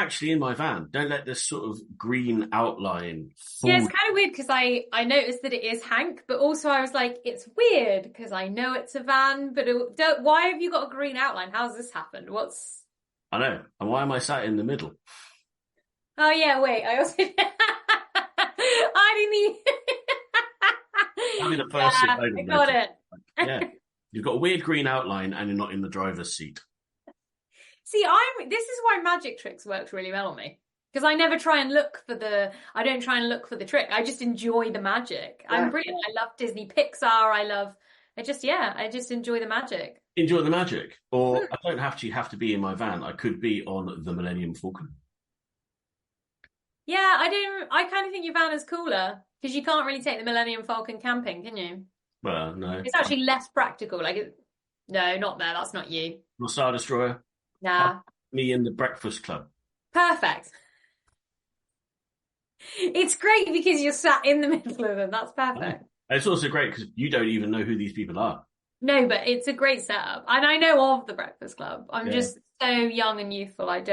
actually in my van. Don't let this sort of green outline fool. Yeah, it's kind of weird because I noticed that it is Hank, but also I was like, it's weird because I know it's a van, but why have you got a green outline? How's this happened? I know. And why am I sat in the middle? Oh yeah, wait. I also I didn't even. That'd be the first thing I got it. Yeah, you've got a weird green outline, and you're not in the driver's seat. See, this is why magic tricks works really well on me. Because I never try and look for I don't try and look for the trick. I just enjoy the magic. Yeah. I'm brilliant. I love Disney Pixar. I just enjoy the magic. Enjoy the magic. Or I don't have to be in my van. I could be on the Millennium Falcon. Yeah, I kind of think your van is cooler. Because you can't really take the Millennium Falcon camping, can you? Well, no. It's actually less practical. No, not there. That's not you. Not Star Destroyer? Nah. Me and the Breakfast Club. Perfect. It's great because you're sat in the middle of them. That's perfect. It's also great because you don't even know who these people are. No, but it's a great setup. And I know of the Breakfast Club. I'm just so young and youthful. I've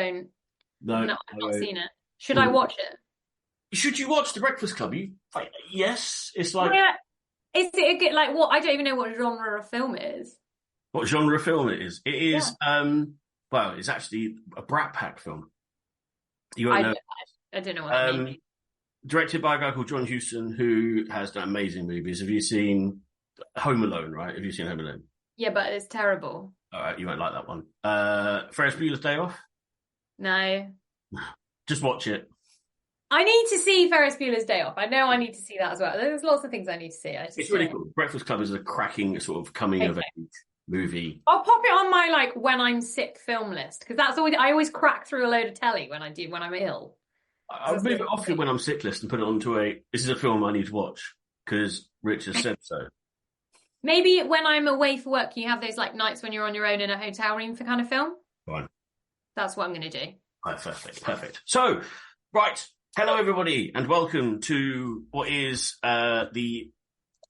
not seen it. Should I watch it? Should you watch the Breakfast Club? Yes. It's like... Yeah. Is it a good, what? I don't even know what genre of film it is. What genre of film it is? It is, well, it's actually a Brat Pack film. You won't know. I don't know what I mean. Directed by a guy called John Huston, who has done amazing movies. Have you seen Home Alone, right? Have you seen Home Alone? Yeah, but it's terrible. All right, you won't like that one. Ferris Bueller's Day Off? No. Just watch it. I need to see Ferris Bueller's Day Off. I know I need to see that as well. There's lots of things I need to see. It's really cool. Breakfast Club is a cracking sort of coming of age movie. I'll pop it on my when I'm sick film list because I always crack through a load of telly when I'm ill. I'll move it off when I'm sick list and put it onto this is a film I need to watch because Rich has said so. Maybe when I'm away for work, you have those nights when you're on your own in a hotel room for kind of film. Fine. That's what I'm going to do. Perfect. So, right. Hello, everybody, and welcome to what is the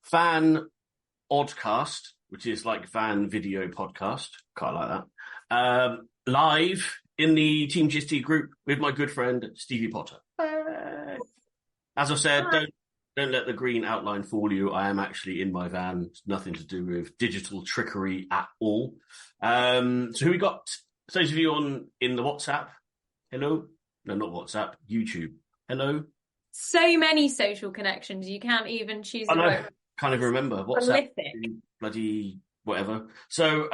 Fan Oddcast, which is like fan video podcast. Quite like that. Live in the TeamGSD group with my good friend Stevie Potter. As I said, don't let the green outline fool you. I am actually in my van. It's nothing to do with digital trickery at all. So who we got? So those of you in the WhatsApp. Hello. No, not WhatsApp. YouTube. Hello. So many social connections. You can't even choose. I know. Can't even remember. WhatsApp. Bloody whatever. So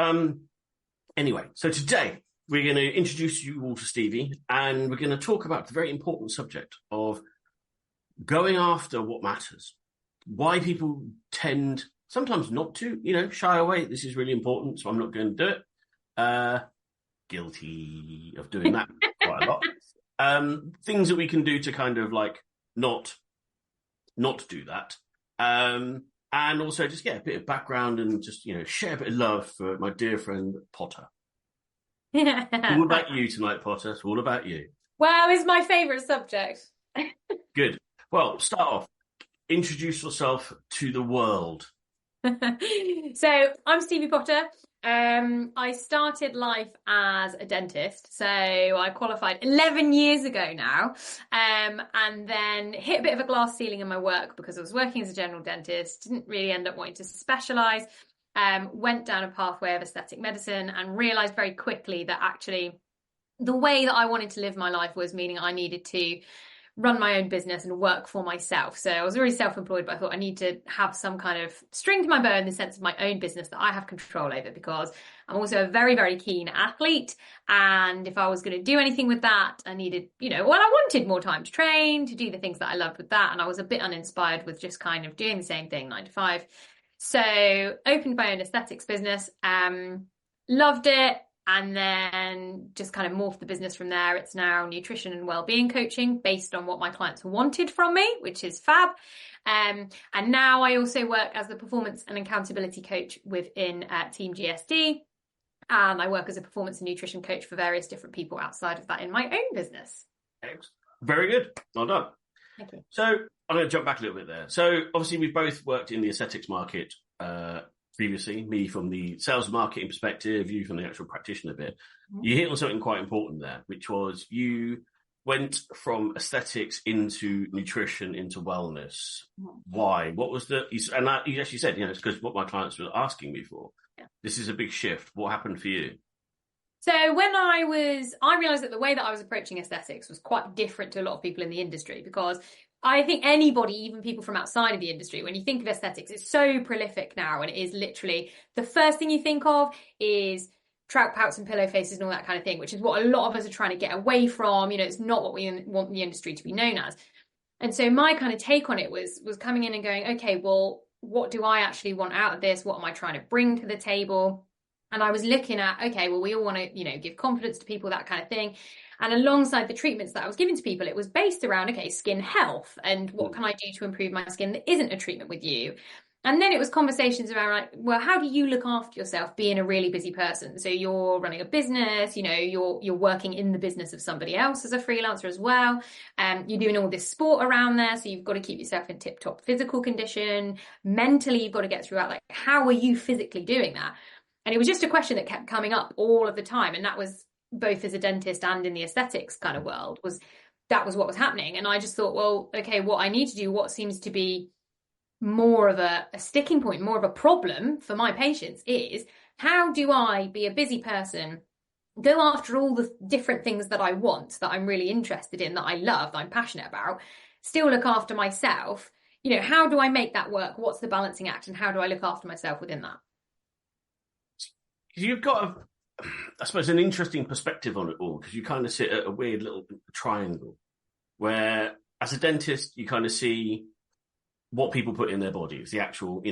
anyway, so today we're going to introduce you all to Stevie, and we're going to talk about the very important subject of going after what matters. Why people tend sometimes not to, shy away. This is really important, so I'm not going to do it. Guilty of doing that quite a lot. Things that we can do to kind of not do that. And also just a bit of background and just, share a bit of love for my dear friend Potter. All about you tonight, Potter. It's all about you. Wow, it's my favourite subject. Good. Well, start off. Introduce yourself to the world. So I'm Stevie Potter. I started life as a dentist, so I qualified 11 years ago now, and then hit a bit of a glass ceiling in my work because I was working as a general dentist, didn't really end up wanting to specialise, went down a pathway of aesthetic medicine and realised very quickly that actually the way that I wanted to live my life was meaning I needed to run my own business and work for myself. So I was very self-employed, but I thought I need to have some kind of string to my bow in the sense of my own business that I have control over, because I'm also a very, very keen athlete. And if I was going to do anything with that, I needed, I wanted more time to train, to do the things that I loved with that. And I was a bit uninspired with just kind of doing the same thing 9 to 5. So opened my own aesthetics business, loved it. And then just kind of morphed the business from there. It's now nutrition and wellbeing coaching based on what my clients wanted from me, which is fab. And now I also work as the performance and accountability coach within TeamGSD. And I work as a performance and nutrition coach for various different people outside of that in my own business. Very good. Well done. Thank you. So I'm going to jump back a little bit there. So obviously we've both worked in the aesthetics market previously, me from the sales and marketing perspective, you from the actual practitioner bit. Mm-hmm. You hit on something quite important there, which was you went from aesthetics into nutrition, into wellness. Why? What was and that, you actually said, it's because what my clients were asking me for. Yeah. This is a big shift. What happened for you? So when I realised that the way that I was approaching aesthetics was quite different to a lot of people in the industry, because I think anybody, even people from outside of the industry, when you think of aesthetics, it's so prolific now, and it is literally the first thing you think of is trout pouts and pillow faces and all that kind of thing, which is what a lot of us are trying to get away from. It's not what we want the industry to be known as. And so my kind of take on it was coming in and going, okay, well, what do I actually want out of this? What am I trying to bring to the table? And I was looking at, okay, well, we all want to, give confidence to people, that kind of thing. And alongside the treatments that I was giving to people, it was based around, okay, skin health and what can I do to improve my skin that isn't a treatment with you? And then it was conversations around, like, well, how do you look after yourself being a really busy person? So you're running a business, you're working in the business of somebody else as a freelancer as well. You're doing all this sport around there. So you've got to keep yourself in tip-top physical condition. Mentally, you've got to get through that. Like, how are you physically doing that? And it was just a question that kept coming up all of the time. And that was both as a dentist and in the aesthetics kind of world, that was what was happening. And I just thought, well, okay, what I need to do, what seems to be more of a sticking point, more of a problem for my patients, is how do I be a busy person, go after all the different things that I want, that I'm really interested in, that I love, that I'm passionate about, still look after myself? How do I make that work? What's the balancing act, and how do I look after myself within that? You've got, I suppose, an interesting perspective on it all, because you kind of sit at a weird little triangle where, as a dentist, you kind of see what people put in their bodies, the actual,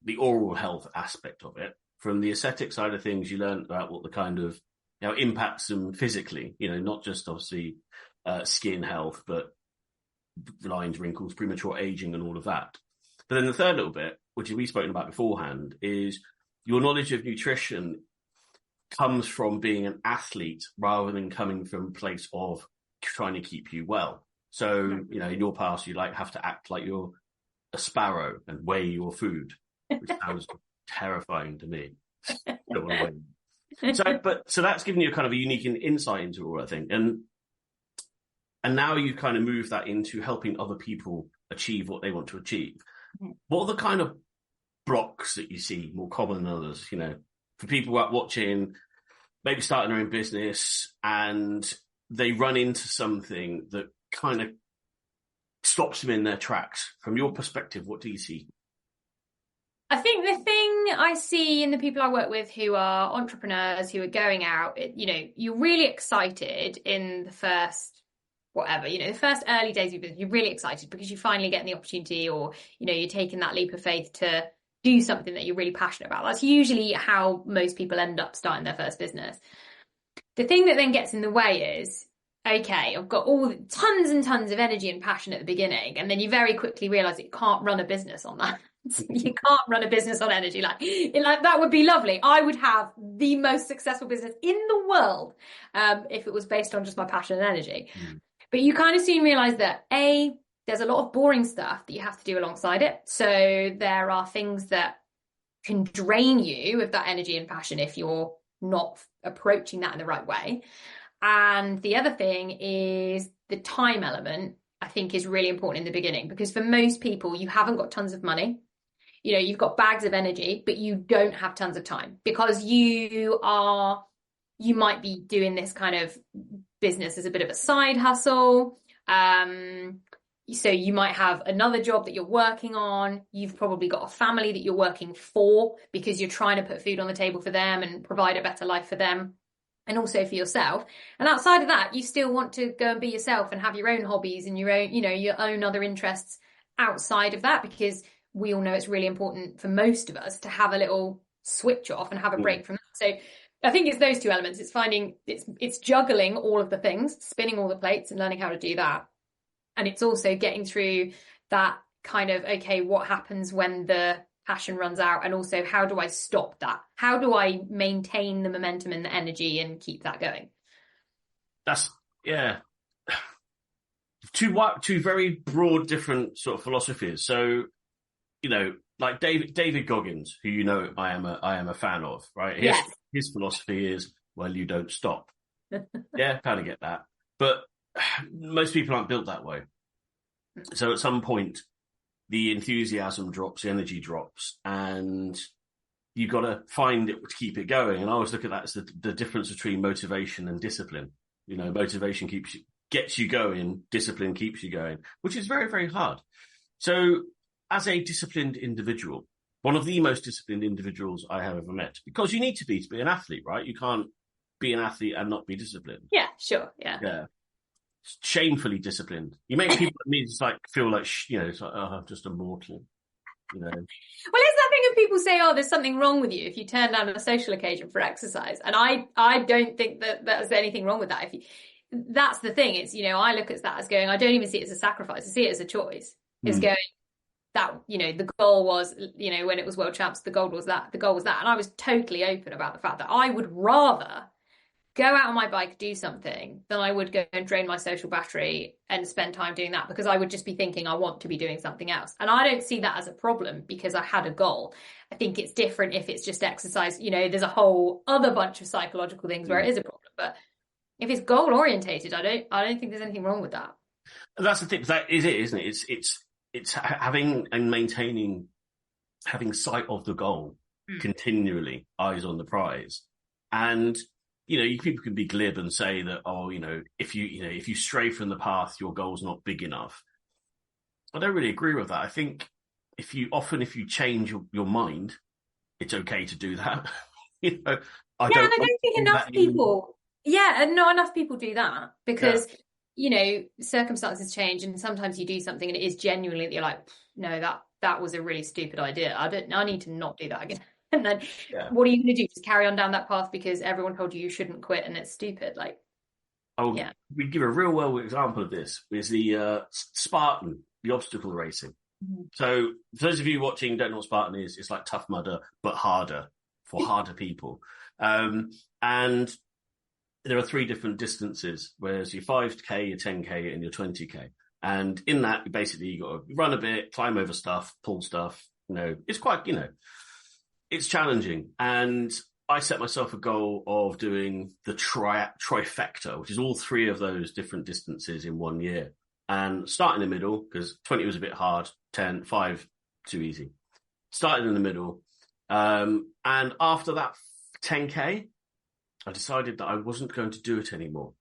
the oral health aspect of it. From the aesthetic side of things, you learn about what the kind of, impacts them physically, not just obviously skin health, but lines, wrinkles, premature aging and all of that. But then the third little bit, which we've spoken about beforehand, is your knowledge of nutrition comes from being an athlete rather than coming from a place of trying to keep you well. So, in your past, you have to act like you're a sparrow and weigh your food, which sounds terrifying to me. Don't want to weigh. So that's given you a kind of a unique insight into it all, I think. And now you've kind of moved that into helping other people achieve what they want to achieve. What are the kind of blocks that you see more common than others, for people who are watching, maybe starting their own business, and they run into something that kind of stops them in their tracks? From your perspective, what do you see? I think the thing I see in the people I work with who are entrepreneurs, who are going out, you're really excited in the first, the first early days of your business, you're really excited because you're finally getting the opportunity, or, you're taking that leap of faith to do something that you're really passionate about. That's usually how most people end up starting their first business. The thing that then gets in the way is, okay, I've got tons and tons of energy and passion at the beginning, and then you very quickly realize that you can't run a business on that. You can't run a business on energy. Like that would be lovely. I would have the most successful business in the world if it was based on just my passion and energy. But you kind of soon realize that there's a lot of boring stuff that you have to do alongside it. So there are things that can drain you of that energy and passion if you're not approaching that in the right way. And the other thing is the time element, I think, is really important in the beginning, because for most people, you haven't got tons of money. You've got bags of energy, but you don't have tons of time, because you might be doing this kind of business as a bit of a side hustle. So you might have another job that you're working on. You've probably got a family that you're working for because you're trying to put food on the table for them and provide a better life for them, and also for yourself. And outside of that, you still want to go and be yourself and have your own hobbies and your own other interests outside of that, because we all know it's really important for most of us to have a little switch off and have a break from that. So I think it's those two elements. It's juggling all of the things, spinning all the plates and learning how to do that. And it's also getting through that kind of, okay, what happens when the passion runs out? And also, how do I stop that? How do I maintain the momentum and the energy and keep that going? That's, two very broad, different sort of philosophies. So, like David Goggins, who I am a fan of, right? His philosophy is, well, you don't stop. Yeah, kind of get that. But most people aren't built that way. So at some point, the enthusiasm drops, the energy drops, and you've got to find it to keep it going. And I always look at that as the difference between motivation and discipline. You know, motivation gets you going, discipline keeps you going, which is very, very hard. So as a disciplined individual, one of the most disciplined individuals I have ever met, because you need to be an athlete, right? You can't be an athlete and not be disciplined. Yeah, sure. Yeah. Shamefully disciplined. You make people at me just like feel like, it's like, oh, I'm just a mortal, you know. Well, it's that thing of people say, oh, there's something wrong with you if you turn down a social occasion for exercise. And I don't think that there's anything wrong with that. That's the thing. It's, I look at that as going, I don't even see it as a sacrifice. I see it as a choice. It's going that, the goal was, when it was world champs, the goal was that. And I was totally open about the fact that I would rather go out on my bike, do something, than I would go and drain my social battery and spend time doing that, because I would just be thinking I want to be doing something else. And I don't see that as a problem because I had a goal. I think it's different if it's just exercise. There's a whole other bunch of psychological things where it is a problem. But if it's goal orientated, I don't think there's anything wrong with that. And that's the thing. That is it, isn't it? It's having and maintaining, having sight of the goal continually, eyes on the prize. And people can be glib and say that, if you stray from the path, your goal's not big enough. I don't really agree with that. I think if you change your mind, it's okay to do that. I don't think enough people. Yeah, and not enough people do that because circumstances change, and sometimes you do something and it is genuinely that you're like, no, that was a really stupid idea. I need to not do that again. And then what are you going to do? Just carry on down that path because everyone told you shouldn't quit and it's stupid. We give a real well example of this is the Spartan, the obstacle racing. Mm-hmm. So for those of you watching don't know what Spartan is, it's like Tough Mudder, but harder for harder people. And there are 3 different distances, whereas your 5K, your 10K and your 20K. And in that, basically you got to run a bit, climb over stuff, pull stuff. It's quite, it's challenging. And I set myself a goal of doing the trifecta, which is all 3 of those different distances in 1 year. And start in the middle, because 20 was a bit hard, 5 too easy. Started in the middle. And after that 10K, I decided that I wasn't going to do it anymore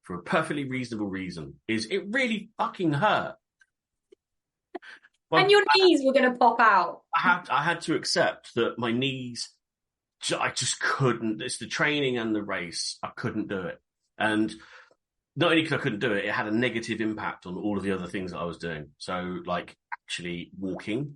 for a perfectly reasonable reason. It really fucking hurt. And your knees were going to pop out. I had to accept that my knees, I just couldn't. It's the training and the race. I couldn't do it. And not only because I couldn't do it, it had a negative impact on all of the other things that I was doing. So like actually walking,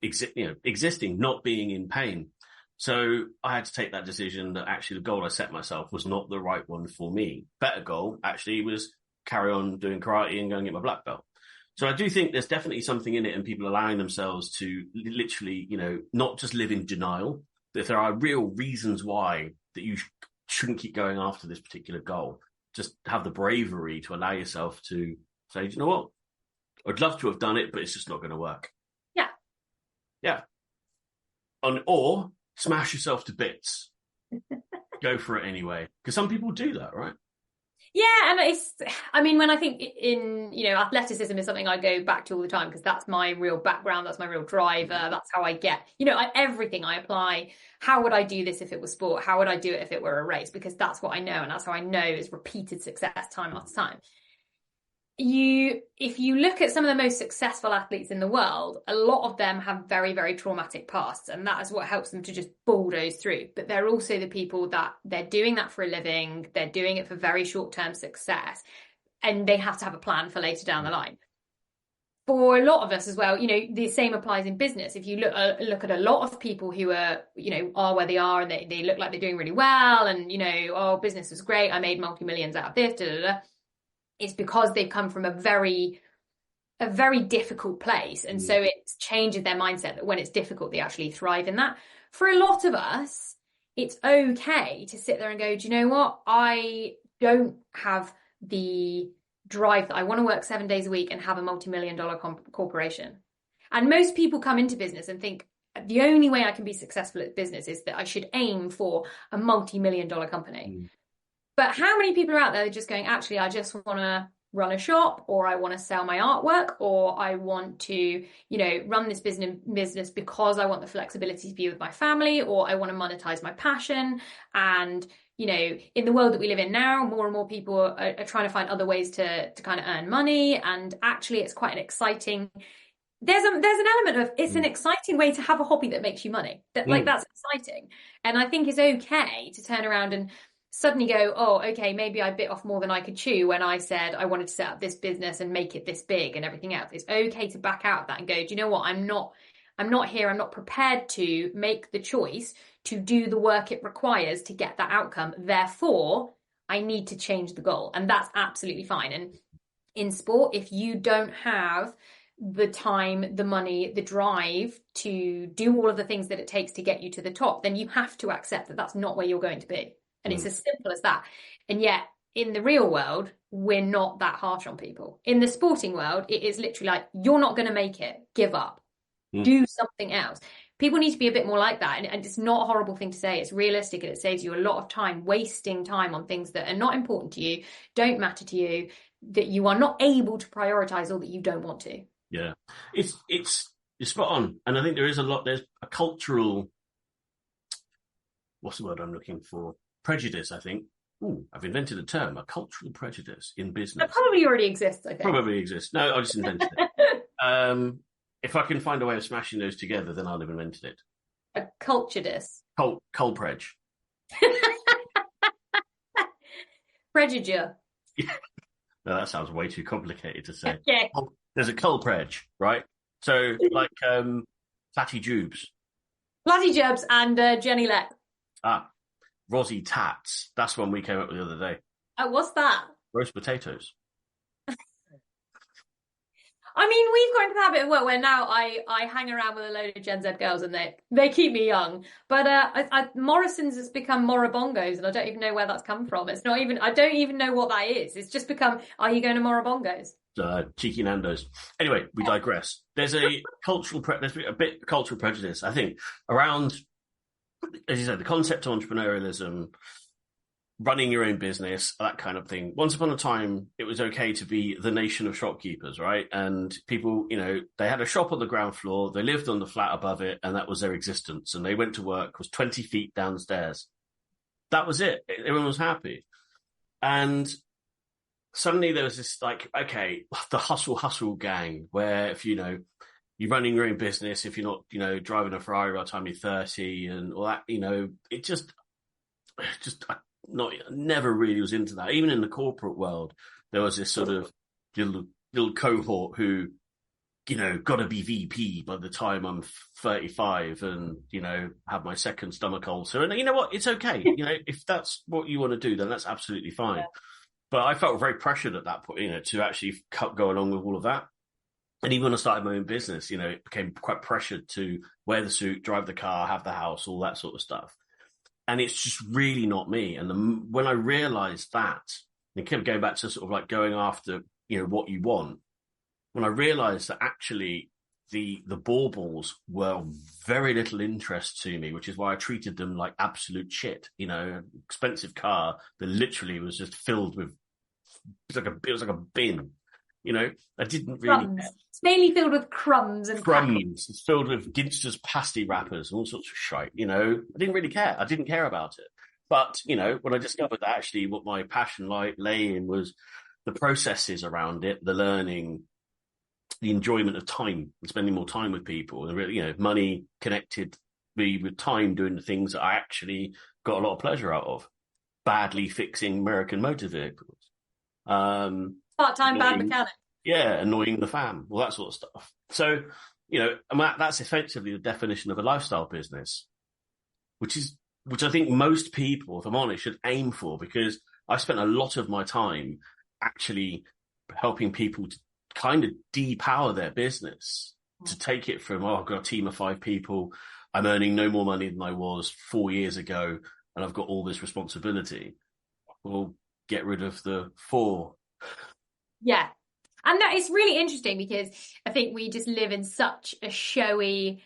existing, not being in pain. So I had to take that decision that actually the goal I set myself was not the right one for me. Better goal actually was carry on doing karate and go and get my black belt. So I do think there's definitely something in it, and people allowing themselves to literally, not just live in denial, but if there are real reasons why that you shouldn't keep going after this particular goal, just have the bravery to allow yourself to say, you know what, I'd love to have done it, but it's just not going to work. Yeah. Yeah. Or smash yourself to bits. Go for it anyway. Because some people do that, right? Yeah, and when I think in, athleticism is something I go back to all the time because that's my real background, that's my real driver, that's how I get, everything I apply. How would I do this if it was sport? How would I do it if it were a race? Because that's what I know, and that's how I know is repeated success time after time. If you look at some of the most successful athletes in the world, a lot of them have very, very traumatic pasts, and that is what helps them to just bulldoze through. But they're also the people that they're doing that for a living, they're doing it for very short-term success, and they have to have a plan for later down the line. For a lot of us as well, the same applies in business. If you look at a lot of people who are where they are, and they look like they're doing really well, and business was great, I made multi-millions out of this, da, da, da. It's because they've come from a very difficult place. And so it changes their mindset that when it's difficult, they actually thrive in that. For a lot of us, it's okay to sit there and go, do you know what? I don't have the drive that I want to work 7 days a week and have a multi-million-dollar corporation. And most people come into business and think the only way I can be successful at business is that I should aim for a multi-million-dollar company. But how many people are out there just going, actually, I just want to run a shop, or I want to sell my artwork, or I want to, run this business because I want the flexibility to be with my family, or I want to monetize my passion. And, in the world that we live in now, more and more people are trying to find other ways to kind of earn money. And actually, it's quite an exciting, there's an element of, it's an exciting way to have a hobby that makes you money. That's exciting. And I think it's okay to turn around and suddenly go, oh, okay, maybe I bit off more than I could chew when I said I wanted to set up this business and make it this big and everything else. It's okay to back out of that and go, do you know what? I'm not here. I'm not prepared to make the choice to do the work it requires to get that outcome. Therefore, I need to change the goal. And that's absolutely fine. And in sport, if you don't have the time, the money, the drive to do all of the things that it takes to get you to the top, then you have to accept that that's not where you're going to be. And it's as simple as that. And yet, in the real world, we're not that harsh on people. In the sporting world, it is literally like, you're not going to make it. Give up. Do something else. People need to be a bit more like that. And it's not a horrible thing to say. It's realistic, and it saves you a lot of time, wasting time on things that are not important to you, don't matter to you, that you are not able to prioritize, or that you don't want to. Yeah. You're spot on. And I think there's a cultural, what's the word I'm looking for? Prejudice, I think. I've invented a term, a cultural prejudice in business. That probably already exists, I think. Probably exists. No, I just invented it. If I can find a way of smashing those together, then I'll have invented it. A culture-dis. Culprej. Prejudice. No, that sounds way too complicated to say. Okay. There's a culprej, right? So, like, Platty Jubes. Platty Jubes and Jenny Leck. Rosie Tats. That's one we came up with the other day. What's that? Roast potatoes. I mean, we've got into the habit of work where now I hang around with a load of Gen Z girls and they keep me young. But Morrison's has become Moribongos, and I don't even know where that's come from. It's not even, I don't even know what that is. It's just become, are you going to Moribongos? Cheeky Nando's. Anyway, we digress. There's a cultural prejudice, I think, around, as you said, the concept of entrepreneurialism, running your own business, that kind of thing. Once upon a time, it was okay to be the nation of shopkeepers, right? And people, they had a shop on the ground floor, they lived on the flat above it, and that was their existence. And they went to work, was 20 feet downstairs. That was it. Everyone was happy. And suddenly there was this the hustle gang, where if, you're running your own business, if you're not, driving a Ferrari by the time you're 30 and all that, it just never really was into that. Even in the corporate world, there was this sort of little cohort who, got to be VP by the time I'm 35 and, have my second stomach ulcer. And you know what? It's okay. If that's what you want to do, then that's absolutely fine. Yeah. But I felt very pressured at that point, to actually go along with all of that. And even when I started my own business, it became quite pressured to wear the suit, drive the car, have the house, all that sort of stuff. And it's just really not me. And when I realized that, and it kept going back to sort of like going after, what you want, when I realized that actually the baubles were very little interest to me, which is why I treated them like absolute shit, expensive car that literally was just filled with, it was like a bin. I didn't really. Crumbs. It's mainly filled with crumbs and crumbs. It's filled with Ginster's pasty wrappers and all sorts of shite. I didn't really care. I didn't care about it. But when I discovered that actually what my passion lay in was the processes around it, the learning, the enjoyment of time, and spending more time with people, and really, money connected me with time doing the things that I actually got a lot of pleasure out of. Badly fixing American motor vehicles. Part-time bad mechanic. Yeah, annoying the fam, all that sort of stuff. So, that's effectively the definition of a lifestyle business, which I think most people, if I'm honest, should aim for, because I spent a lot of my time actually helping people to kind of depower their business, to take it from, I've got a team of 5 people, I'm earning no more money than I was 4 years ago, and I've got all this responsibility. Well, get rid of the 4. Yeah. And that is really interesting, because I think we just live in such a showy,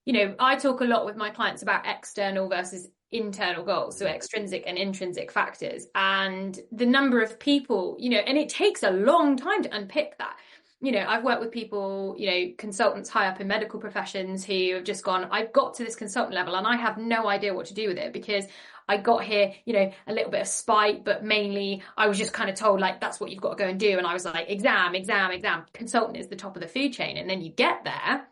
I talk a lot with my clients about external versus internal goals, so extrinsic and intrinsic factors, and the number of people, you know, and it takes a long time to unpick that. You know, I've worked with people, you know, consultants high up in medical professions who have just gone, I've got to this consultant level and I have no idea what to do with it because I got here, you know, a little bit of spite, but mainly I was just kind of told, like, that's what you've got to go and do. And I was like, exam. Consultant is the top of the food chain. And then you get there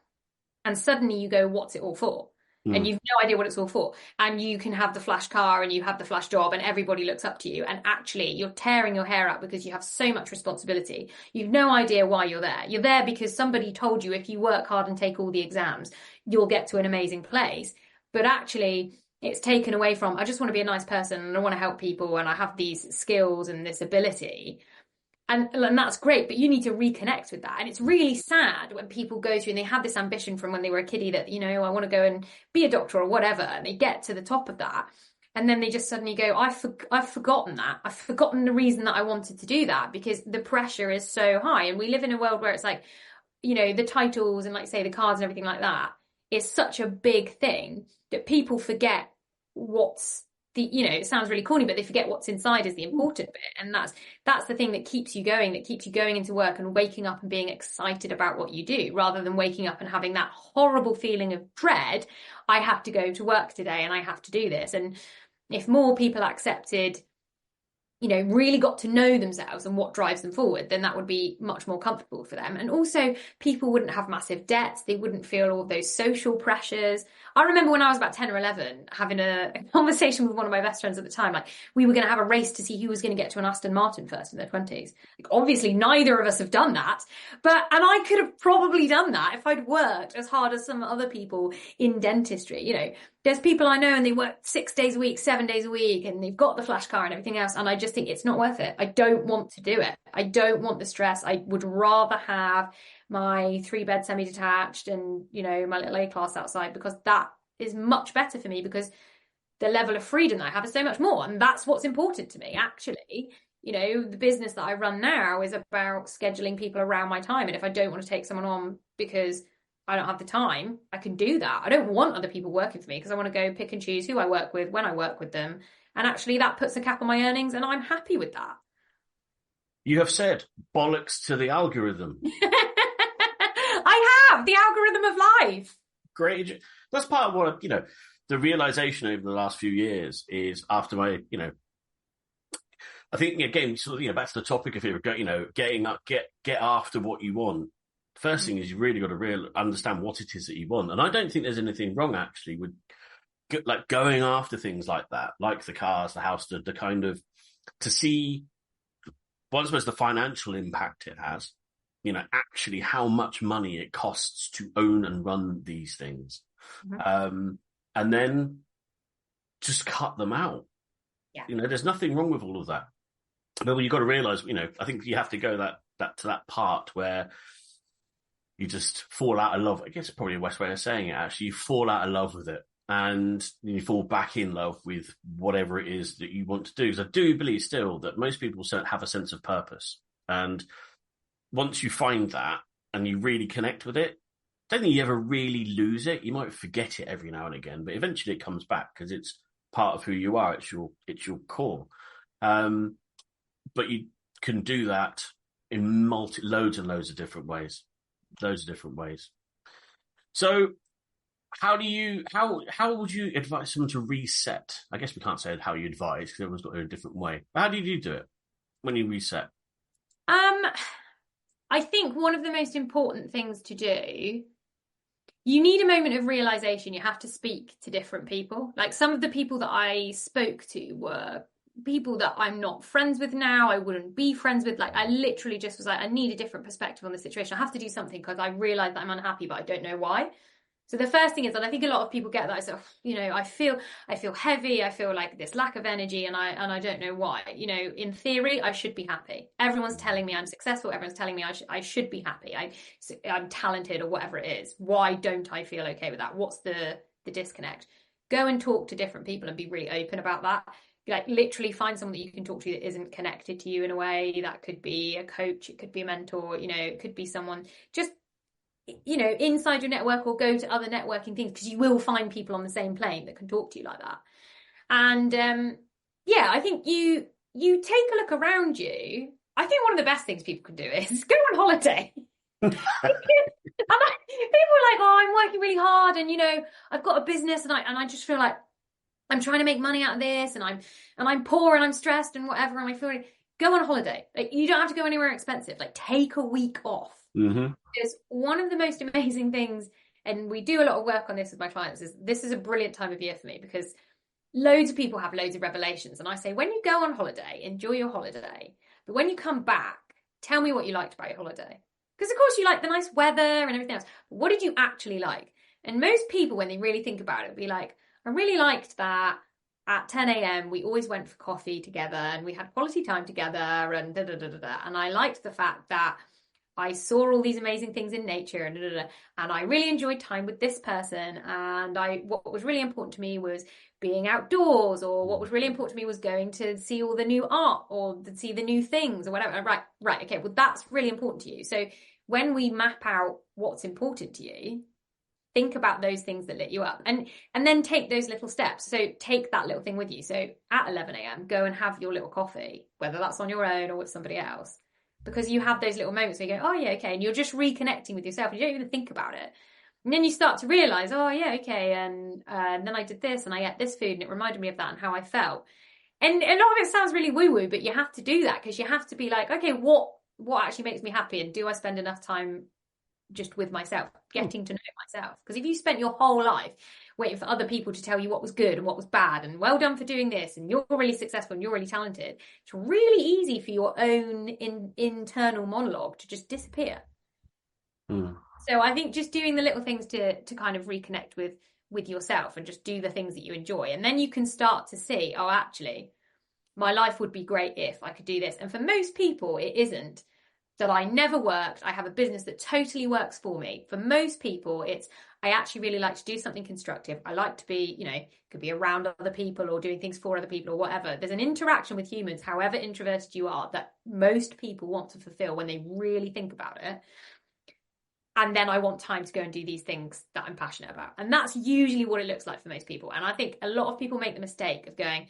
and suddenly you go, what's it all for? And you've no idea what it's all for. And you can have the flash car and you have the flash job and everybody looks up to you. And actually you're tearing your hair out because you have so much responsibility. You've no idea why you're there. You're there because somebody told you if you work hard and take all the exams, you'll get to an amazing place. But actually it's taken away from, I just want to be a nice person and I want to help people and I have these skills and this ability. And that's great, but you need to reconnect with that. And it's really sad when people go through and they have this ambition from when they were a kiddie that, you know, I want to go and be a doctor or whatever. And they get to the top of that. And then they just suddenly go, I've forgotten that. I've forgotten the reason that I wanted to do that because the pressure is so high. And we live in a world where it's like, you know, the titles and like say the cards and everything like that is such a big thing that people forget what's you know, it sounds really corny, but they forget what's inside is the important bit. And that's the thing that keeps you going into work and waking up and being excited about what you do, rather than waking up and having that horrible feeling of dread. I have to go to work today and I have to do this. And if more people accepted, you know, really got to know themselves and what drives them forward, then that would be much more comfortable for them. And also people wouldn't have massive debts. They wouldn't feel all those social pressures. I remember when I was about 10 or 11 having a conversation with one of my best friends at the time, like we were going to have a race to see who was going to get to an Aston Martin first in their 20s. Like, obviously neither of us have done that, and I could have probably done that if I'd worked as hard as some other people in dentistry. You know, there's people I know and they work 6 days a week, 7 days a week, and they've got the flash car and everything else. And I just think it's not worth it. I don't want to do it. I don't want the stress. I would rather have my 3-bed semi-detached and, you know, my little A class outside, because that is much better for me, because the level of freedom that I have is so much more. And that's what's important to me, actually. You know, the business that I run now is about scheduling people around my time. And if I don't want to take someone on because I don't have the time, I can do that. I don't want other people working for me because I want to go pick and choose who I work with, when I work with them. And actually that puts a cap on my earnings and I'm happy with that. You have said bollocks to the algorithm. I have, the algorithm of life. Great. That's part of what, you know, the realization over the last few years is after my, you know, I think, again, sort of, you know, back to the topic of it, you know, getting up, get after what you want. First thing is you really got to understand what it is that you want. And I don't think there's anything wrong, actually, with like going after things like that, like the cars, the house, the kind of, to see, well, I suppose the financial impact it has, you know, actually how much money it costs to own and run these things. Mm-hmm. And then just cut them out. Yeah. You know, there's nothing wrong with all of that. But you've got to realize, you know, I think you have to go that to that part where you just fall out of love. I guess it's probably a West way of saying it, actually. You fall out of love with it and you fall back in love with whatever it is that you want to do. Because I do believe still that most people have a sense of purpose. And once you find that and you really connect with it, I don't think you ever really lose it. You might forget it every now and again, but eventually it comes back because it's part of who you are. It's your core. But you can do that in loads and loads of different ways. So how would you advise someone to reset? I guess we can't say how you advise because everyone's got a different way. But how do you do it when you reset? I think one of the most important things to do, you need a moment of realization. You have to speak to different people. Like some of the people that I spoke to were people that I'm not friends with now, I wouldn't be friends with. Like I literally just was like, I need a different perspective on the situation. I have to do something because I realize that I'm unhappy, but I don't know why. So the first thing is that I think a lot of people get that. So, you know, I feel heavy. I feel like this lack of energy and I don't know why. You know, in theory, I should be happy. Everyone's telling me I'm successful. Everyone's telling me I should be happy. I'm talented or whatever it is. Why don't I feel okay with that? What's the disconnect? Go and talk to different people and be really open about that. Like literally find someone that you can talk to that isn't connected to you in a way. That could be a coach, it could be a mentor, you know, it could be someone just, you know, inside your network, or go to other networking things, because you will find people on the same plane that can talk to you like that. And yeah, I think you take a look around you. I think one of the best things people can do is go on holiday. People are like, oh, I'm working really hard, and I've got a business, and I just feel like I'm trying to make money out of this, and I'm poor and I'm stressed and whatever, and I feel like, go on a holiday. Like, you don't have to go anywhere expensive. Like, take a week off. It's one of the most amazing things, and we do a lot of work on this with my clients. This is a brilliant time of year for me, because loads of people have loads of revelations, and I say, when you go on holiday, enjoy your holiday, but when you come back, tell me what you liked about your holiday. Because of course you like the nice weather and everything else, but what did you actually like? And most people, when they really think about it, will be like, I really liked that at 10 a.m. we always went for coffee together and we had quality time together, and and I liked the fact that I saw all these amazing things in nature, and and I really enjoyed time with this person, and what was really important to me was being outdoors, or what was really important to me was going to see all the new art, or to see the new things, or whatever. Right, okay, well, that's really important to you. So when we map out what's important to you, think about those things that lit you up, and then take those little steps. So take that little thing with you. So at 11 a.m, go and have your little coffee, whether that's on your own or with somebody else, because you have those little moments where you go, oh yeah, okay, and you're just reconnecting with yourself. You don't even think about it. And then you start to realize, oh yeah, okay, and then I did this, and I ate this food, and it reminded me of that and how I felt. And a lot of it sounds really woo-woo, but you have to do that, because you have to be like, okay, what actually makes me happy, and do I spend enough time just with myself, getting to know myself? Because if you spent your whole life waiting for other people to tell you what was good and what was bad, and well done for doing this, and you're really successful and you're really talented, it's really easy for your own internal monologue to just disappear. So I think just doing the little things to kind of reconnect with yourself, and just do the things that you enjoy, and then you can start to see, oh, actually, my life would be great if I could do this. And for most people, it isn't that I never worked, I have a business that totally works for me. For most people, it's, I actually really like to do something constructive. I like to be, could be around other people, or doing things for other people, or whatever. There's an interaction with humans, however introverted you are, that most people want to fulfill when they really think about it. And then I want time to go and do these things that I'm passionate about. And that's usually what it looks like for most people. And I think a lot of people make the mistake of going,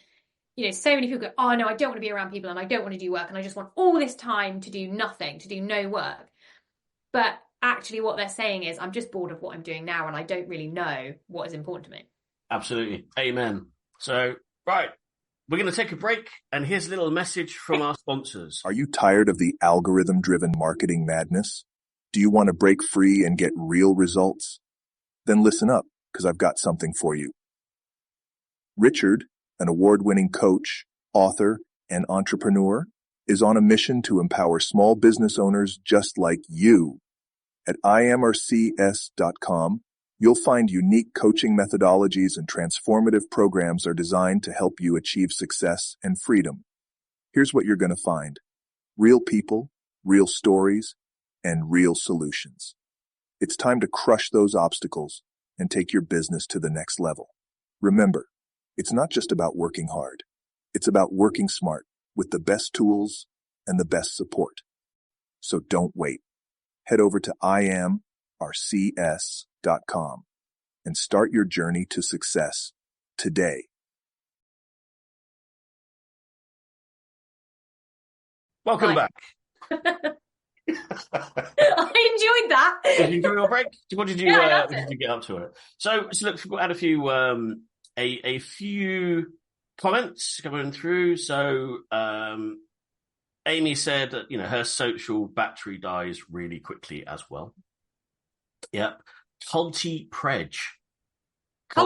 so many people go, oh no, I don't want to be around people, and I don't want to do work, and I just want all this time to do nothing, to do no work. But actually what they're saying is, I'm just bored of what I'm doing now, and I don't really know what is important to me. Absolutely. Amen. So, right, we're going to take a break, and here's a little message from our sponsors. Are you tired of the algorithm-driven marketing madness? Do you want to break free and get real results? Then listen up, because I've got something for you. Richard, an award-winning coach, author, and entrepreneur, is on a mission to empower small business owners just like you. At imrcs.com, you'll find unique coaching methodologies and transformative programs are designed to help you achieve success and freedom. Here's what you're going to find: real people, real stories, and real solutions. It's time to crush those obstacles and take your business to the next level. Remember, it's not just about working hard. It's about working smart with the best tools and the best support. So don't wait. Head over to imrcs.com and start your journey to success today. Welcome back. I enjoyed that. Did you enjoy your break? What did you get up to it? So look, we've had a few comments coming through. So Amy said that her social battery dies really quickly as well. Yep. Culty Predge. I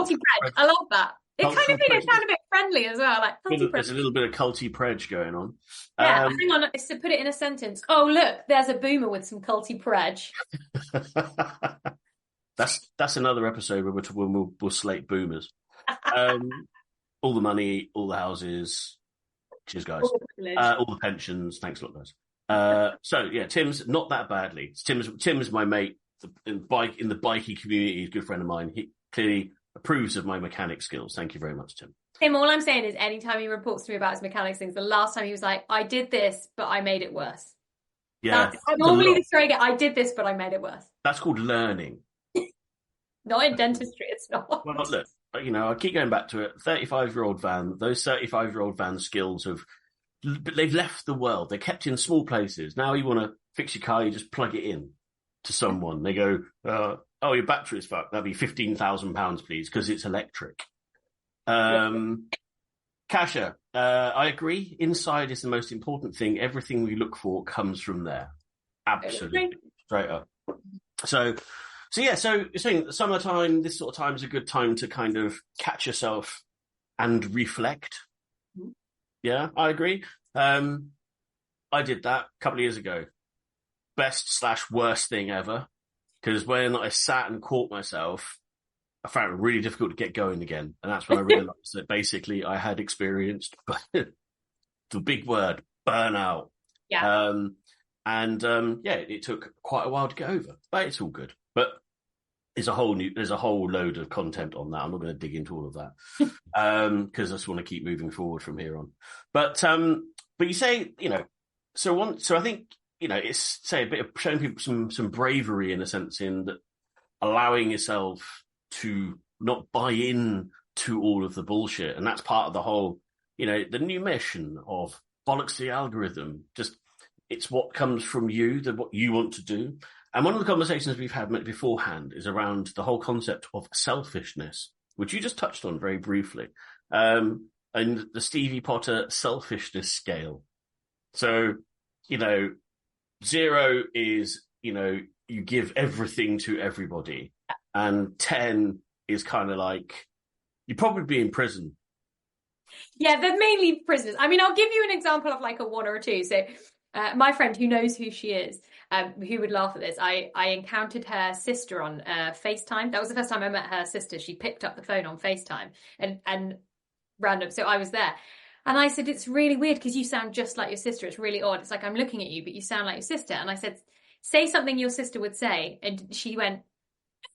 love that. It kind of made it sound a bit friendly as well, like Culty Predge. There's a little bit of Culty Predge going on. Yeah, hang on, to put it in a sentence. Oh, look, there's a boomer with some Culty Predge. That's another episode where we'll slate boomers. All the money, all the houses. Cheers, guys. All the pensions. Thanks a lot, guys. So yeah, Tim's not that badly. Tim's my mate in the bikey community. He's a good friend of mine. He clearly approves of my mechanic skills. Thank you very much, Tim. Tim, all I'm saying is, anytime he reports to me about his mechanics things, the last time he was like, I did this, but I made it worse. Yeah. Normally the story I get, I did this, but I made it worse. That's called learning. Not in dentistry, it's not. Well, look, I keep going back to it. 35-year-old van, those 35-year-old van skills they've left the world. They're kept in small places. Now you want to fix your car, you just plug it in to someone. They go, oh, your battery's fucked. That'd be £15,000, please, because it's electric. Kasia, I agree. Inside is the most important thing. Everything we look for comes from there. Absolutely. Straight up. So you're saying that some of the time, this sort of time is a good time to kind of catch yourself and reflect. Mm-hmm. Yeah, I agree. I did that a couple of years ago. Best/worst thing ever. Because when I sat and caught myself, I found it really difficult to get going again. And that's when I realized that basically I had experienced the big word, burnout. Yeah. It took quite a while to get over, but it's all good. But there's a whole load of content on that. I'm not going to dig into all of that because I just want to keep moving forward from here on. But you say, so I think, it's say a bit of showing people some bravery in a sense, in that allowing yourself to not buy in to all of the bullshit. And that's part of the whole, the new mission of bollocks the algorithm. Just, it's what comes from you, what you want to do. And one of the conversations we've had beforehand is around the whole concept of selfishness, which you just touched on very briefly, and the Stevie Potter selfishness scale. So, 0 is, you give everything to everybody, and 10 is kind of like, you'd probably be in prison. Yeah, they're mainly prisoners. I mean, I'll give you an example of like a 1 or a 2. So my friend who knows who she is, who would laugh at this, I encountered her sister on FaceTime. That was the first time I met her sister. She picked up the phone on FaceTime and random. So I was there. And I said, it's really weird because you sound just like your sister. It's really odd. It's like, I'm looking at you, but you sound like your sister. And I said, say something your sister would say. And she went,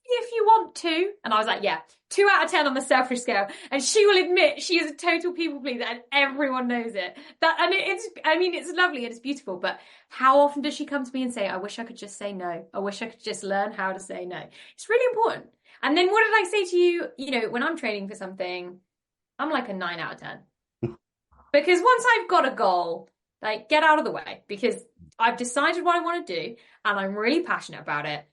if you want to. And I was like, yeah, 2 out of 10 on the selfish scale. And she will admit she is a total people pleaser and everyone knows it. It's lovely and it's beautiful. But how often does she come to me and say, I wish I could just say no. I wish I could just learn how to say no. It's really important. And then what did I say to you? When I'm training for something, I'm like a 9 out of 10. Because once I've got a goal, like, get out of the way, because I've decided what I want to do and I'm really passionate about it.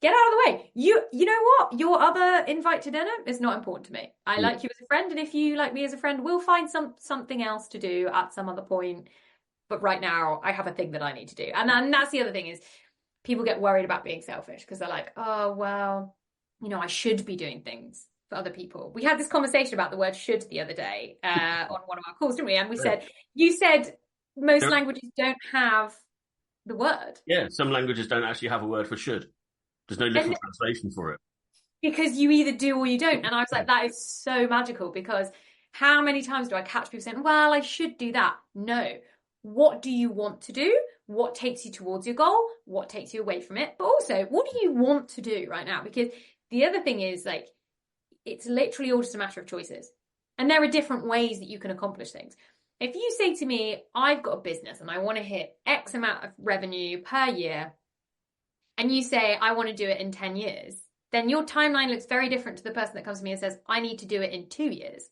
Get out of the way. You know what? Your other invite to dinner is not important to me. I like you as a friend, and if you like me as a friend, we'll find something else to do at some other point. But right now, I have a thing that I need to do. And that's the other thing, is people get worried about being selfish because they're like, oh, well, I should be doing things for other people. We had this conversation about the word should the other day on one of our calls, didn't we? And you said most languages don't have the word. Yeah, some languages don't actually have a word for should. There's no literal translation for it. Because you either do or you don't. And I was like, that is so magical, because how many times do I catch people saying, well, I should do that? No. What do you want to do? What takes you towards your goal? What takes you away from it? But also, what do you want to do right now? Because the other thing is, like, it's literally all just a matter of choices. And there are different ways that you can accomplish things. If you say to me, I've got a business and I want to hit X amount of revenue per year, and you say, I want to do it in 10 years, then your timeline looks very different to the person that comes to me and says, I need to do it in 2 years.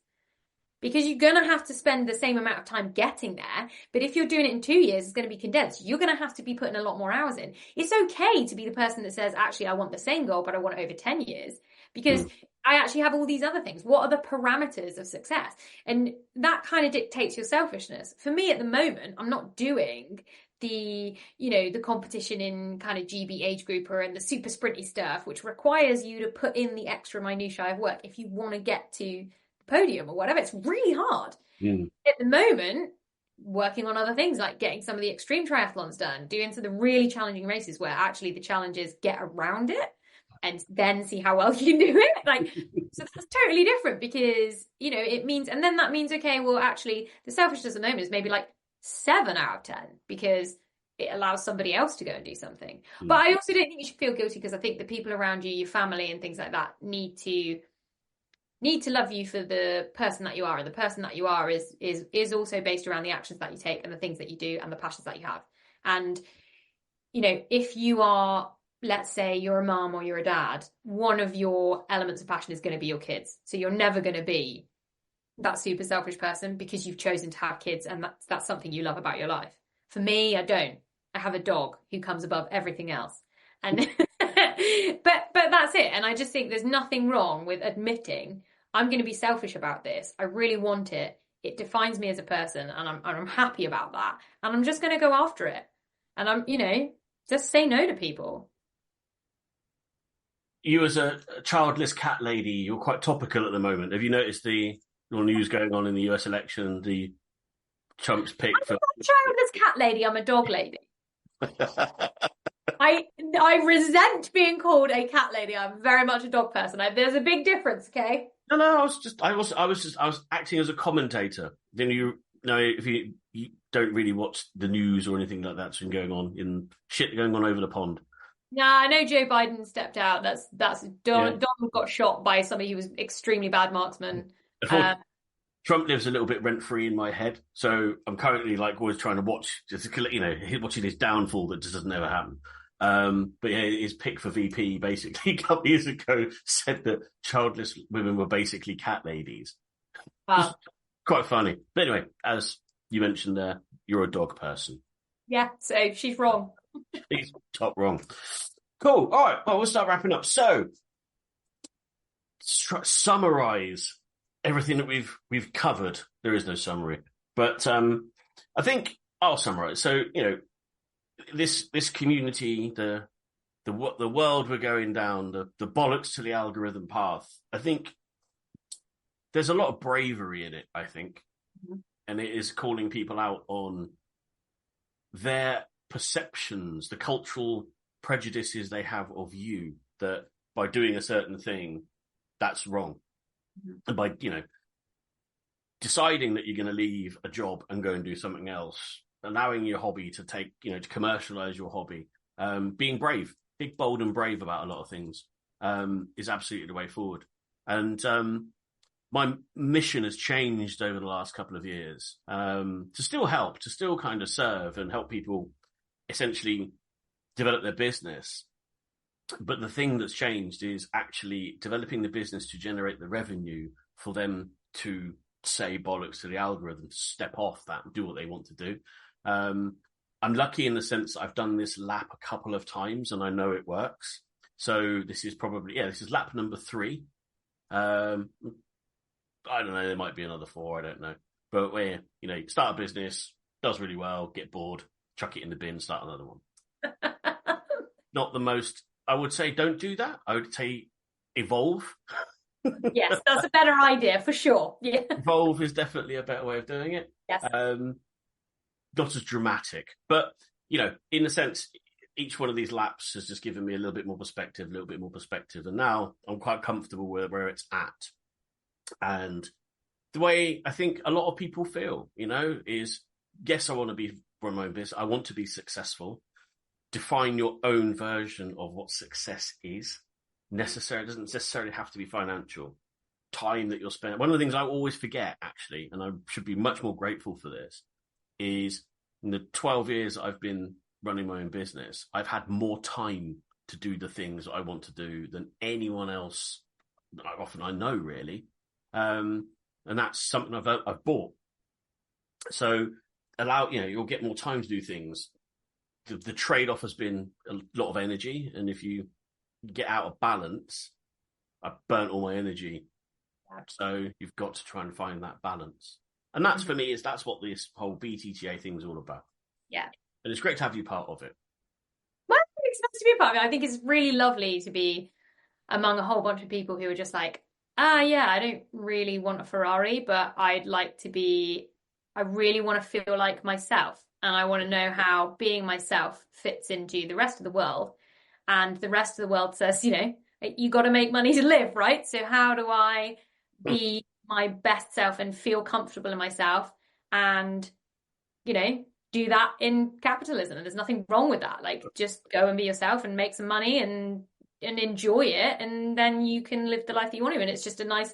Because you're going to have to spend the same amount of time getting there. But if you're doing it in 2 years, it's going to be condensed. You're going to have to be putting a lot more hours in. It's okay to be the person that says, actually, I want the same goal, but I want it over 10 years. Because I actually have all these other things. What are the parameters of success? And that kind of dictates your selfishness. For me at the moment, I'm not doing the competition in kind of GB age grouper and the super sprinty stuff, which requires you to put in the extra minutiae of work if you want to get to the podium or whatever. It's really hard. At the moment, working on other things, like getting some of the extreme triathlons done, doing some of the really challenging races where actually the challenge is get around it and then see how well you can do it. Like, so that's totally different, because it means, and then that means, okay, well, actually the selfishness at the moment is maybe like 7 out of 10, because it allows somebody else to go and do something. But I also don't think you should feel guilty, because I think the people around you, your family and things like that, need to love you for the person that you are. And the person that you are is also based around the actions that you take and the things that you do and the passions that you have. And if you are let's say you're a mom or you're a dad, one of your elements of passion is going to be your kids. So you're never going to be that super selfish person because you've chosen to have kids and that's something you love about your life. For me, I don't. I have a dog who comes above everything else. And but that's it. And I just think there's nothing wrong with admitting I'm going to be selfish about this. I really want it. It defines me as a person and I'm happy about that. And I'm just going to go after it. And I'm, just say no to people. You as a childless cat lady, you're quite topical at the moment. Have you noticed the news going on in the US election, the Trump's pick I'm not a childless cat lady, I'm a dog lady. I resent being called a cat lady. I'm very much a dog person. There's a big difference, okay? No, I was acting as a commentator. Then if you don't really watch the news or anything like that's been going on over the pond. Yeah, I know Joe Biden stepped out. Donald got shot by somebody who was extremely bad marksman. Trump lives a little bit rent free in my head, so I'm currently always trying to watch, watching his downfall that just doesn't ever happen. But yeah, his pick for VP basically a couple of years ago said that childless women were basically cat ladies. Wow. Quite funny. But anyway, as you mentioned there, you're a dog person. Yeah, so she's wrong. She's top wrong. Cool. All right. Well, we'll start wrapping up. So, summarize everything that we've covered. There is no summary, but I think I'll summarize. So, this community, the world we're going down, the bollocks to the algorithm path. I think there's a lot of bravery in it. I think, and it is calling people out on their perceptions, the cultural prejudices they have of you, that by doing a certain thing, that's wrong. And by, deciding that you're going to leave a job and go and do something else, allowing your hobby to to commercialize your hobby, being brave, big, bold and brave about a lot of things, is absolutely the way forward. And my mission has changed over the last couple of years, to still kind of serve and help people essentially develop their business. But the thing that's changed is actually developing the business to generate the revenue for them to say bollocks to the algorithm, to step off that and do what they want to do. I'm lucky in the sense that I've done this lap a couple of times and I know it works. So this is lap number 3. I don't know, there might be another 4, I don't know. But where, start a business, does really well, get bored, chuck it in the bin, start another one. Not the most, I would say don't do that. I would say evolve. Yes, that's a better idea for sure. Yeah. Evolve is definitely a better way of doing it. Yes. Not as dramatic, but in a sense, each one of these laps has just given me a little bit more perspective, and now I'm quite comfortable with where it's at. And the way I think a lot of people feel, is yes, I want to run my own business. I want to be successful. Define your own version of what success is. It doesn't necessarily have to be financial. Time that you're spending. One of the things I always forget, actually, and I should be much more grateful for this, is in the 12 years I've been running my own business, I've had more time to do the things I want to do than anyone else often I know, really. And that's something I've bought. So you'll get more time to do things. The trade-off has been a lot of energy, and if you get out of balance, I've burnt all my energy. So you've got to try and find that balance. And that's, for me, that's what this whole BTTA thing is all about. Yeah. And it's great to have you part of it. Well, it's nice to be a part of it. I think it's really lovely to be among a whole bunch of people who are just like, I don't really want a Ferrari, but I really want to feel like myself. And I want to know how being myself fits into the rest of the world. And the rest of the world says, you got to make money to live, right? So how do I be my best self and feel comfortable in myself and, do that in capitalism? And there's nothing wrong with that. Just go and be yourself and make some money and enjoy it. And then you can live the life that you want to. And it's just a nice,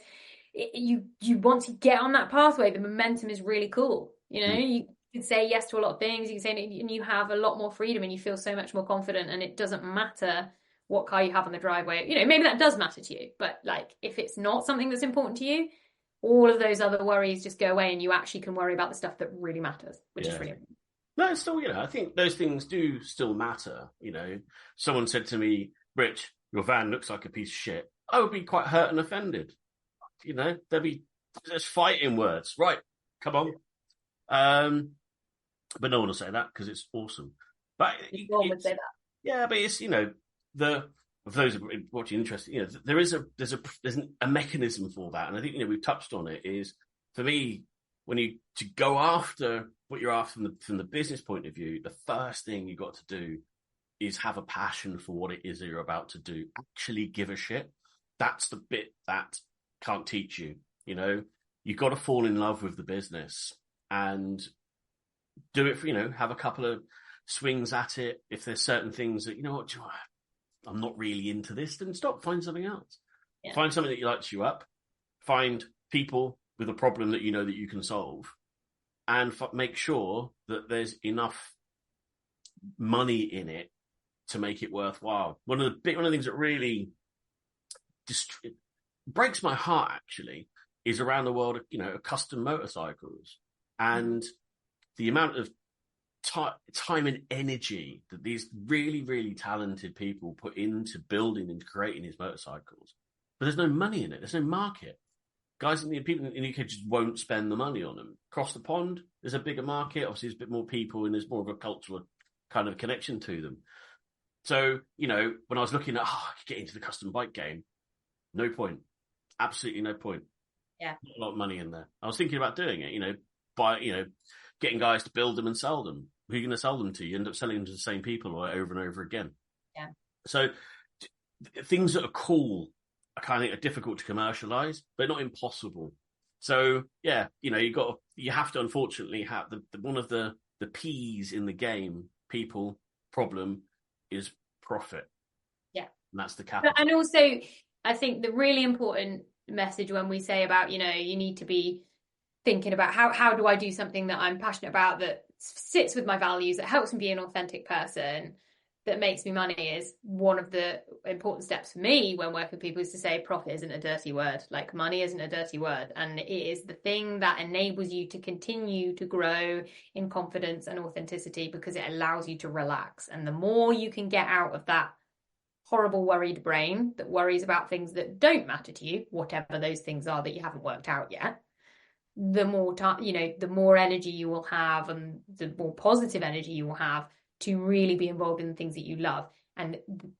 you once you get on that pathway, the momentum is really cool. You can say yes to a lot of things. You can say, and you have a lot more freedom, and you feel so much more confident. And it doesn't matter what car you have on the driveway. You know, maybe that does matter to you, but like if it's not something that's important to you, all of those other worries just go away, and you actually can worry about the stuff that really matters, which is really important. No, it's still, I think those things do still matter. Someone said to me, Rich, your van looks like a piece of shit. I would be quite hurt and offended. There's fighting words. Right, come on. But no one will say that because it's awesome. But no one would say that. Yeah, but it's, for those watching interested, there's a mechanism for that. And I think, we've touched on it is, for me, to go after what you're after from the business point of view, the first thing you've got to do is have a passion for what it is that you're about to do. Actually give a shit. That's the bit that can't teach you. You've got to fall in love with the business and do it for, have a couple of swings at it. If there's certain things that, I'm not really into this, then stop, find something else. Yeah. Find something that lights you up. Find people with a problem that that you can solve, and make sure that there's enough money in it to make it worthwhile. One of the things that really breaks my heart, actually, is around the world of custom motorcycles, and the amount of time and energy that these really, really talented people put into building and creating these motorcycles. But there's no money in it. There's no market. Guys people in the UK just won't spend the money on them. Across the pond, there's a bigger market. Obviously, there's a bit more people and there's more of a cultural kind of connection to them. So, when I was looking at, I could get into the custom bike game, no point. Absolutely no point. Yeah. Not a lot of money in there. I was thinking about doing it, getting guys to build them and sell them. Who are you going to sell them to? You end up selling them to the same people over and over again. Yeah. So things that are cool are kind of difficult to commercialize, but not impossible. So yeah, you have to unfortunately have one of the P's in the game, people, problem, is profit. Yeah. And that's the capital. And also, I think the really important message when we say about, you need to be thinking about how do I do something that I'm passionate about, that sits with my values, that helps me be an authentic person, that makes me money, is one of the important steps for me when working with people, is to say profit isn't a dirty word. Like, money isn't a dirty word. And it is the thing that enables you to continue to grow in confidence and authenticity, because it allows you to relax. And the more you can get out of that horrible worried brain that worries about things that don't matter to you, whatever those things are that you haven't worked out yet, the more time, the more energy you will have, and the more positive energy you will have to really be involved in the things that you love. And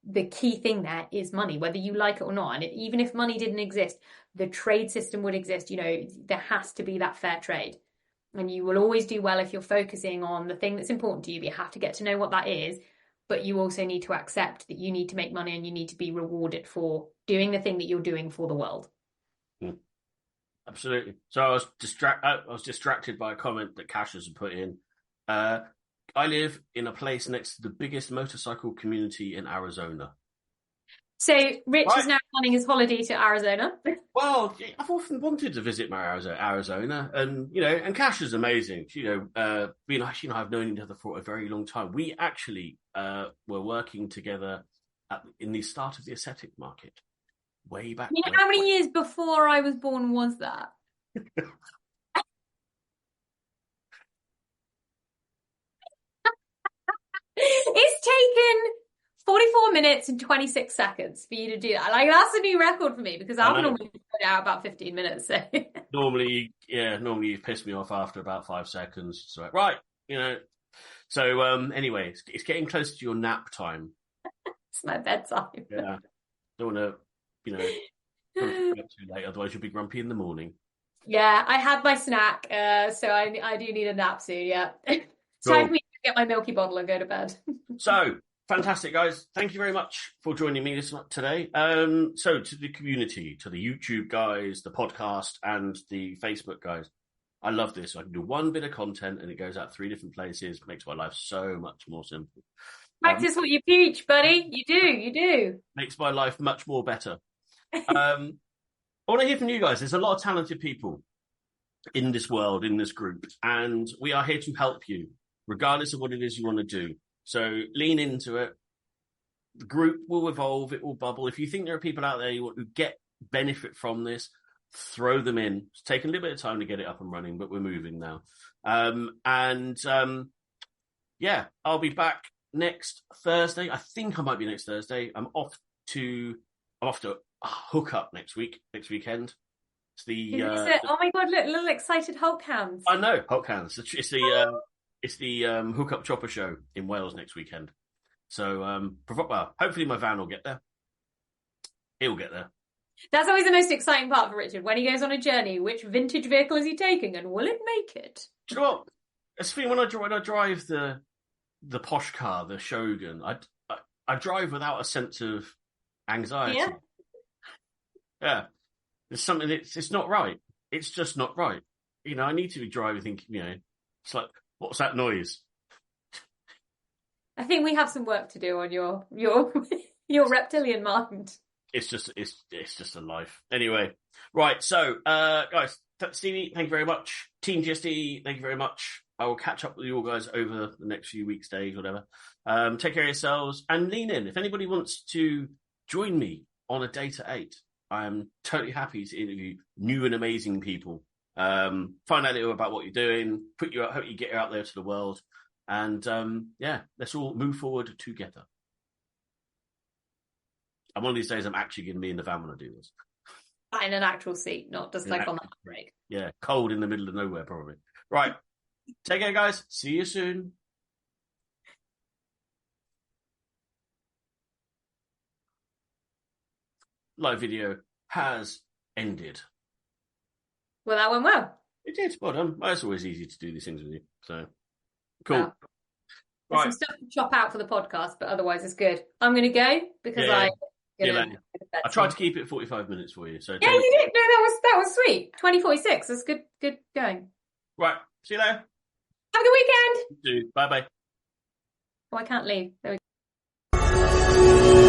the key thing there is money, whether you like it or not. And even if money didn't exist, the trade system would exist. There has to be that fair trade. And you will always do well if you're focusing on the thing that's important to you. But you have to get to know what that is. But you also need to accept that you need to make money, and you need to be rewarded for doing the thing that you're doing for the world. Absolutely. So I was distracted by a comment that Cash has put in. I live in a place next to the biggest motorcycle community in Arizona. So Rich is now planning his holiday to Arizona. Well, I've often wanted to visit my Arizona, and and Cash is amazing. I've known each other for a very long time. We actually were working together in the start of the aesthetic market. Way back. How many years before I was born was that? It's taken 44 minutes and 26 seconds for you to do that. Like, that's a new record for me, because I'll normally put it out about 15 minutes. So. Normally you piss me off after about 5 seconds. So, right, So anyway, it's getting close to your nap time. It's my bedtime. Yeah. Don't want to. Don't get up too late, otherwise you'll be grumpy in the morning. Yeah, I had my snack, so I do need a nap soon. Yeah, it's time for me to get my milky bottle and go to bed. So fantastic, guys! Thank you very much for joining me today. So to the community, to the YouTube guys, the podcast, and the Facebook guys, I love this. I can do one bit of content and it goes out 3 different places. Makes my life so much more simple. Practice what you preach, buddy. You do. Makes my life much more better. I want to hear from you guys. There's a lot of talented people in this world, in this group. And we are here to help you, regardless of what it is you want to do. So lean into it. The group will evolve. It will bubble. If you think there are people out there who get benefit from this, throw them in. It's taken a little bit of time to get it up and running, but we're moving now. I'll be back next Thursday. I think I might be next Thursday. I'm off to hook up next weekend. It's the oh my god, look, little excited Hulk hands. I know, Hulk hands. It's the hook up chopper show in Wales next weekend. So hopefully my van will get there. It will get there. That's always the most exciting part for Richard, when he goes on a journey. Which vintage vehicle is he taking, and will it make it? Do you know what? It's funny, when I drive the posh car, the Shogun, I drive without a sense of anxiety. Yeah. There's something it's not right. It's just not right. I need to be driving thinking, it's like, what's that noise? I think we have some work to do on your reptilian mind. It's just a life. Anyway, right. So, guys, Stevie, thank you very much. TeamGSD, thank you very much. I will catch up with you all guys over the next few weeks, days, whatever. Take care of yourselves and lean in. If anybody wants to join me on a Data 8, I am totally happy to interview new and amazing people. Find out a little about what you're doing, put you out, hope you get out there to the world. And let's all move forward together. And one of these days, I'm actually going to be in the van when I do this. In an actual seat, not just like on that break. Yeah, cold in the middle of nowhere, probably. Right. Take care, guys. See you soon. Live video has ended. Well, that went well. It did. Well done. It's always easy to do these things with you. So, cool. Wow. There's some stuff to chop out for the podcast, but otherwise it's good. I'm going to go because I tried to keep it 45 minutes for you. So yeah, you did. No, that was sweet. 2046. That's good going. Right. See you later. Have a good weekend. You too. Bye-bye. Oh, I can't leave. There we go.